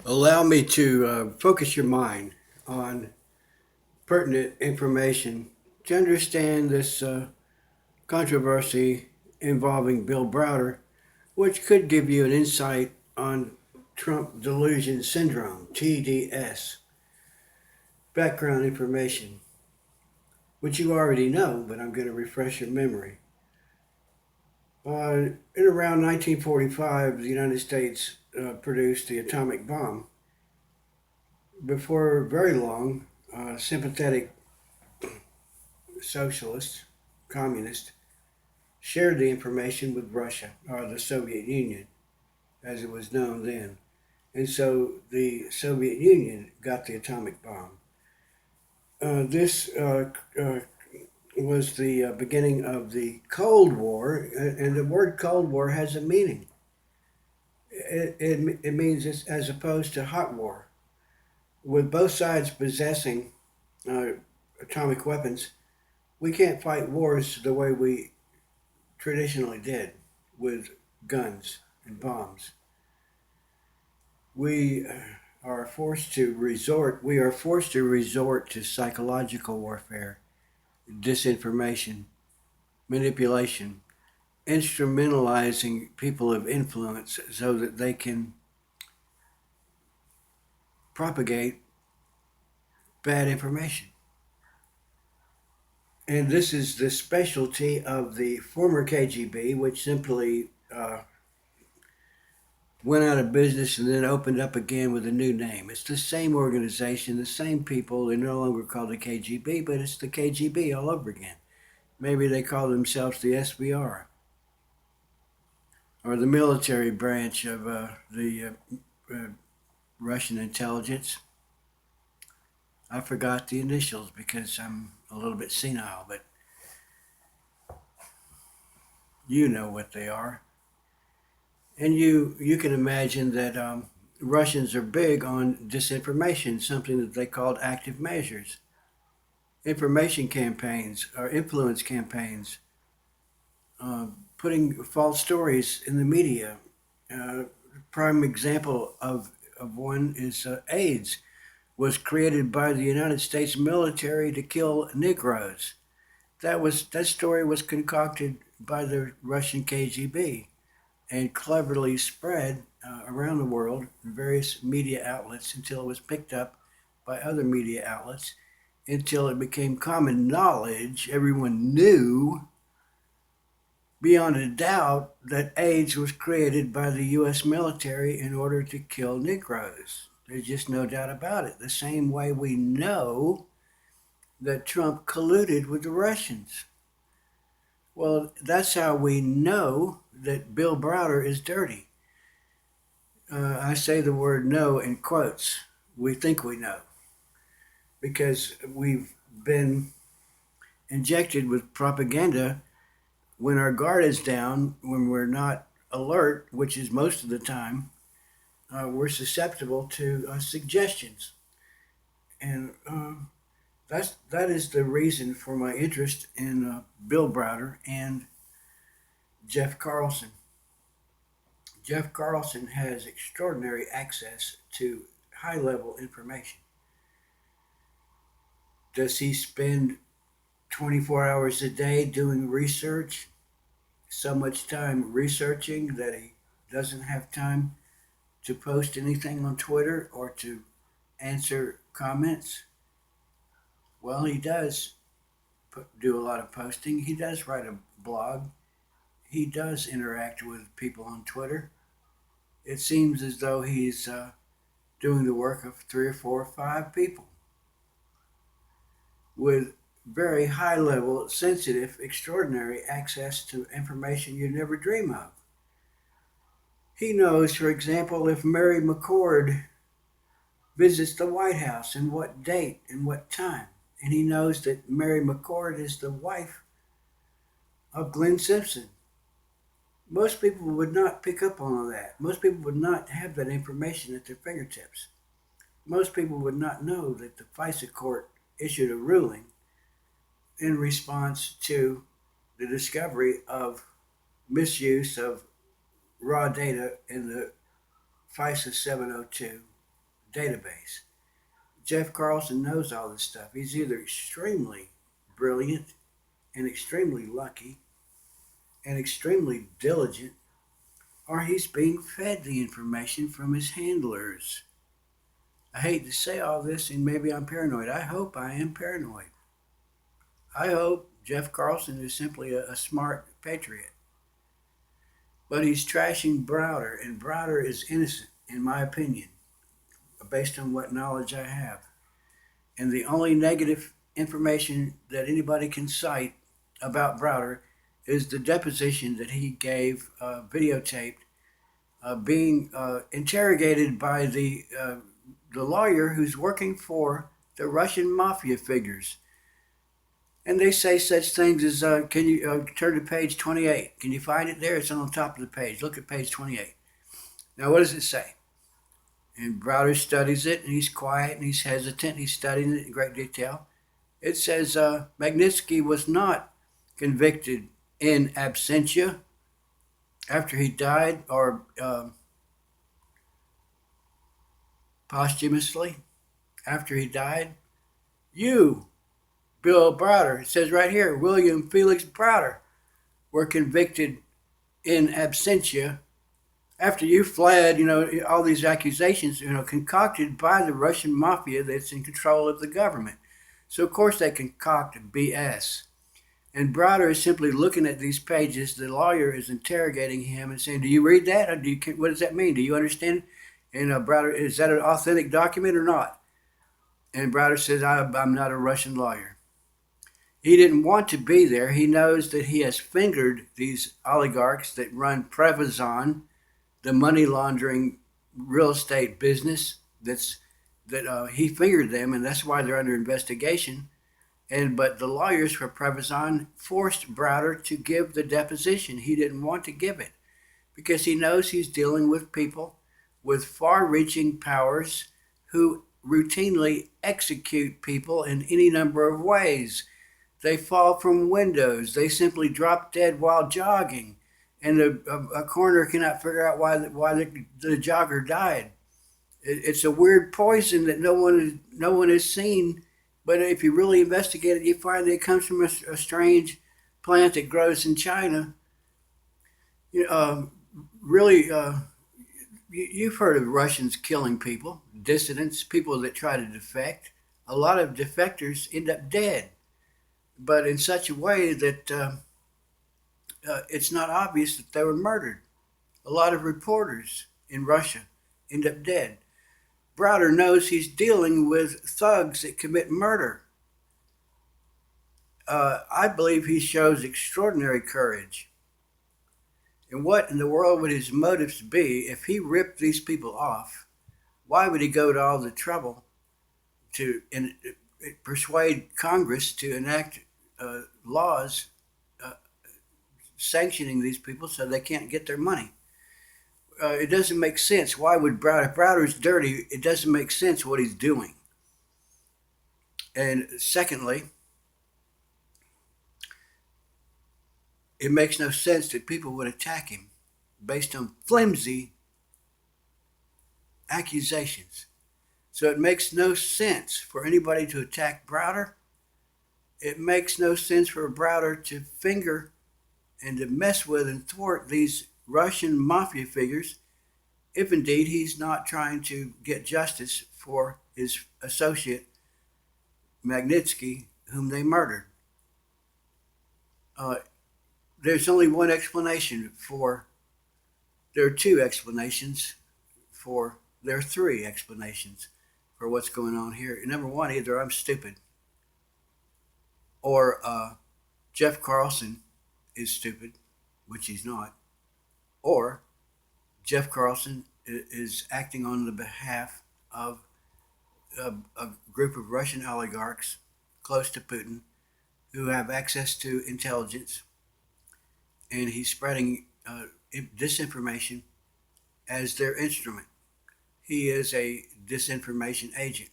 Allow me to focus your mind on pertinent information to understand this controversy involving Bill Browder, which could give you an insight on Trump delusion syndrome, TDS. Background information, which you already know, but I'm going to refresh your memory. In around 1945, the United States produced the atomic bomb. Before very long, sympathetic socialists, communists, shared the information with Russia, or the Soviet Union, as it was known then. And so the Soviet Union got the atomic bomb. This was the beginning of the Cold War, and the word Cold War has a meaning. It means it's as opposed to hot war. With both sides possessing uh, atomic weapons, we can't fight wars the way we traditionally did with guns and bombs. We we are forced to resort to psychological warfare, disinformation, manipulation, instrumentalizing people of influence so that they can propagate bad information. And this is the specialty of the former KGB, which simply went out of business and then opened up again with a new name. It's the same organization, the same people. They're no longer called the KGB, but it's the KGB all over again. Maybe they call themselves the SVR or the military branch of the Russian intelligence. I forgot the initials because I'm a little bit senile, but you know what they are. And you can imagine that Russians are big on disinformation, something that they called active measures, information campaigns or influence campaigns, putting false stories in the media. Uh, Prime example of one is AIDS was created by the United States military to kill Negroes. That story was concocted by the Russian KGB and cleverly spread around the world in various media outlets until it was picked up by other media outlets until it became common knowledge. Everyone knew beyond a doubt that AIDS was created by the U.S. military in order to kill Negroes. There's just no doubt about it. The same way we know that Trump colluded with the Russians. Well, that's how we know that Bill Browder is dirty. I say the word "know" in quotes. We think we know because we've been injected with propaganda when our guard is down, when we're not alert, which is most of the time. We're susceptible to suggestions, and that is the reason for my interest in Bill Browder and Jeff Carlson. Jeff Carlson has extraordinary access to high level information. Does he spend 24 hours a day doing research? So much time researching that he doesn't have time to post anything on Twitter or to answer comments? Well, he does do a lot of posting. He does write a blog. He does interact with people on Twitter. It seems as though he's doing the work of three or four or five people with very high level, sensitive, extraordinary access to information you never dream of. He knows, for example, if Mary McCord visits the White House and what date and what time. And he knows that Mary McCord is the wife of Glenn Simpson. Most people would not pick up on all that. Most people would not have that information at their fingertips. Most people would not know that the FISA court issued a ruling in response to the discovery of misuse of raw data in the FISA 702. database. Jeff Carlson knows all this stuff. He's either extremely brilliant and extremely lucky and extremely diligent, or he's being fed the information from his handlers. I hate to say all this, and maybe I'm paranoid. I hope I am paranoid. I hope Jeff Carlson is simply a smart patriot. But he's trashing Browder, and Browder is innocent, in my opinion, based on what knowledge I have. And the only negative information that anybody can cite about Browder is the deposition that he gave, videotaped, being interrogated by the lawyer who's working for the Russian mafia figures. And they say such things as, can you turn to page 28? Can you find it there? It's on the top of the page. Look at page 28. Now, what does it say? And Browder studies it, and he's quiet, and he's hesitant. He's studying it in great detail. It says Magnitsky was not convicted in absentia after he died, or posthumously after he died. You, Bill Browder, it says right here, William Felix Browder, were convicted in absentia after you fled, all these accusations, concocted by the Russian mafia that's in control of the government. So, of course, they concoct BS. And Browder is simply looking at these pages. The lawyer is interrogating him and saying, do you read that? Or what does that mean? Do you understand? And Browder, is that an authentic document or not? And Browder says, I'm not a Russian lawyer. He didn't want to be there. He knows that he has fingered these oligarchs that run Prevazon, the money laundering real estate business. He fingered them, and that's why they're under investigation. But the lawyers for Prevazon forced Browder to give the deposition. He didn't want to give it because he knows he's dealing with people with far-reaching powers who routinely execute people in any number of ways. They fall from windows. They simply drop dead while jogging, and a coroner cannot figure out why the jogger died. It's a weird poison that no one has seen. But if you really investigate it, you find that it comes from a strange plant that grows in China. Really, you've heard of Russians killing people, dissidents, people that try to defect. A lot of defectors end up dead, but in such a way that it's not obvious that they were murdered. A lot of reporters in Russia end up dead. Browder knows he's dealing with thugs that commit murder. I believe he shows extraordinary courage. And what in the world would his motives be if he ripped these people off? Why would he go to all the trouble to persuade Congress to enact laws sanctioning these people so they can't get their money? It doesn't make sense. Why would Browder? If Browder's dirty, it doesn't make sense what he's doing. And secondly, it makes no sense that people would attack him based on flimsy accusations. So it makes no sense for anybody to attack Browder. It makes no sense for Browder to finger and to mess with and thwart these Russian mafia figures, if indeed he's not trying to get justice for his associate Magnitsky, whom they murdered. There's only one explanation for. There are two explanations for. There are three explanations for what's going on here. Number one, either I'm stupid, or Jeff Carlson is stupid, which he's not, or Jeff Carlson is acting on the behalf of a group of Russian oligarchs close to Putin who have access to intelligence, and he's spreading disinformation as their instrument. He is a disinformation agent,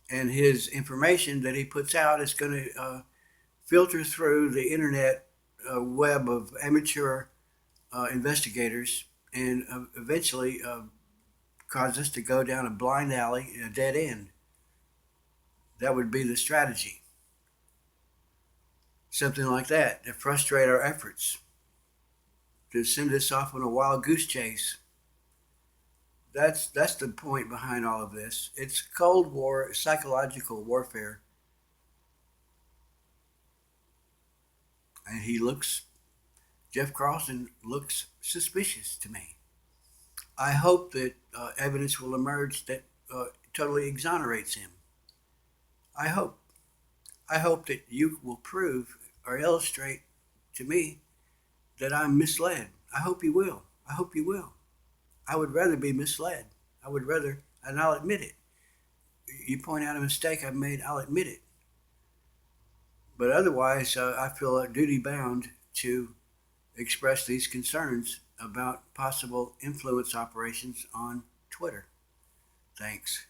and his information that he puts out is going to filter through the internet web of amateur investigators and eventually cause us to go down a blind alley, a dead end. That would be the strategy. Something like that to frustrate our efforts, to send us off on a wild goose chase. That's the point behind all of this. It's Cold War psychological warfare, and Jeff Carlson looks suspicious to me. I hope that evidence will emerge that totally exonerates him. I hope. I hope that you will prove or illustrate to me that I'm misled. I hope you will. I hope you will. I would rather be misled. I would rather, and I'll admit it. You point out a mistake I've made, I'll admit it. But otherwise, I feel duty bound to express these concerns about possible influence operations on Twitter. Thanks.